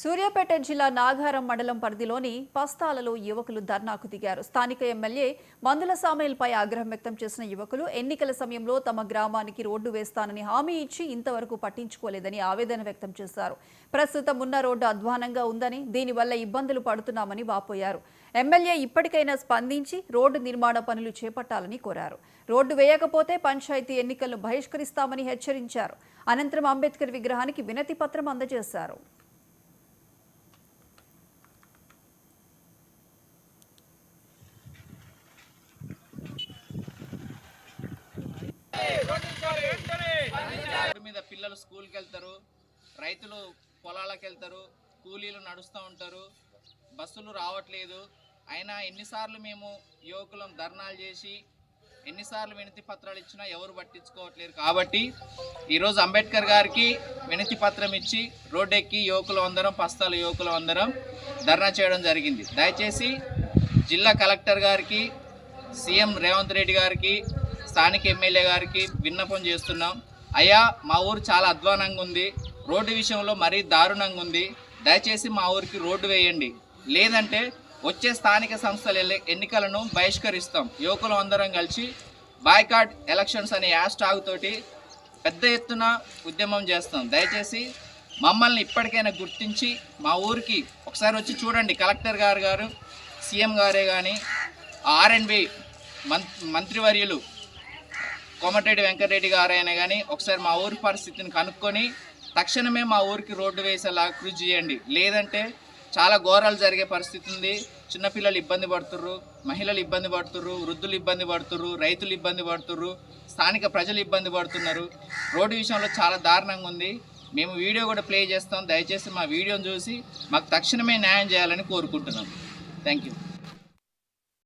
సూర్యాపేట జిల్లా నాగారం మండలం పరిధిలోని పస్తాలలో యువకులు ధర్నాకు దిగారు. స్థానిక ఎమ్మెల్యే మందుల సామేల్పై ఆగ్రహం వ్యక్తం చేసిన యువకులు ఎన్నికల సమయంలో తమ గ్రామానికి రోడ్డు వేస్తానని హామీ ఇచ్చి ఇంతవరకు పట్టించుకోలేదని ఆవేదన వ్యక్తం చేశారు. ప్రస్తుతం ఉన్న రోడ్డు అధ్వానంగా ఉందని, దీనివల్ల ఇబ్బందులు పడుతున్నామని వాపోయారు. ఎమ్మెల్యే ఇప్పటికైనా స్పందించి రోడ్డు నిర్మాణ పనులు చేపట్టాలని కోరారు. రోడ్డు వేయకపోతే పంచాయతీ ఎన్నికలను బహిష్కరిస్తామని హెచ్చరించారు. అనంతరం అంబేద్కర్ విగ్రహానికి వినతి పత్రం అందజేశారు. మీద పిల్లలు స్కూల్కి వెళ్తారు, రైతులు పొలాలకు వెళ్తారు, కూలీలు నడుస్తూ ఉంటారు, బస్సులు రావట్లేదు. అయినా ఎన్నిసార్లు మేము యువకులం ధర్నాలు చేసి ఎన్నిసార్లు వినతి పత్రాలు ఇచ్చినా ఎవరు పట్టించుకోవట్లేరు. కాబట్టి ఈరోజు అంబేద్కర్ గారికి వినతి పత్రం ఇచ్చి రోడ్డు ఎక్కి యువకులు అందరం, పస్తాల యువకులు అందరం ధర్నా చేయడం జరిగింది. దయచేసి జిల్లా కలెక్టర్ గారికి, సీఎం రేవంత్ రెడ్డి గారికి, స్థానిక ఎమ్మెల్యే గారికి విన్నపం చేస్తున్నాం. అయ్యా, మా ఊరు చాలా అధ్వానంగా ఉంది, రోడ్డు విషయంలో మరీ దారుణంగా ఉంది. దయచేసి మా ఊరికి రోడ్డు వేయండి, లేదంటే వచ్చే స్థానిక సంస్థల ఎన్నికలను బహిష్కరిస్తాం. యువకులు అందరం కలిసి బాయ్కాట్ ఎలక్షన్స్ అనే హ్యాష్ ట్యాగ్ తోటి పెద్ద ఎత్తున ఉద్యమం చేస్తాం. దయచేసి మమ్మల్ని ఇప్పటికైనా గుర్తించి మా ఊరికి ఒకసారి వచ్చి చూడండి. కలెక్టర్ గారు, సీఎం గారే కానీ, ఆర్ఎండ్బి మంత్రివర్యులు కోమటిరెడ్డి వెంకటరెడ్డి గారైనా కానీ ఒకసారి మా ఊరి పరిస్థితిని కనుక్కొని తక్షణమే మా ఊరికి రోడ్డు వేసేలా కృషి చేయండి. లేదంటే చాలా ఘోరాలు జరిగే పరిస్థితి ఉంది. చిన్నపిల్లలు ఇబ్బంది పడుతుర్రు, మహిళలు ఇబ్బంది పడుతుర్రు, వృద్ధులు ఇబ్బంది పడుతుర్రు, రైతులు ఇబ్బంది పడుతుర్రు, స్థానిక ప్రజలు ఇబ్బంది పడుతున్నారు. రోడ్డు విషయంలో చాలా దారుణంగా ఉంది. మేము వీడియో కూడా ప్లే చేస్తాం. దయచేసి మా వీడియోని చూసి మాకు తక్షణమే న్యాయం చేయాలని కోరుకుంటున్నాం. Thank you.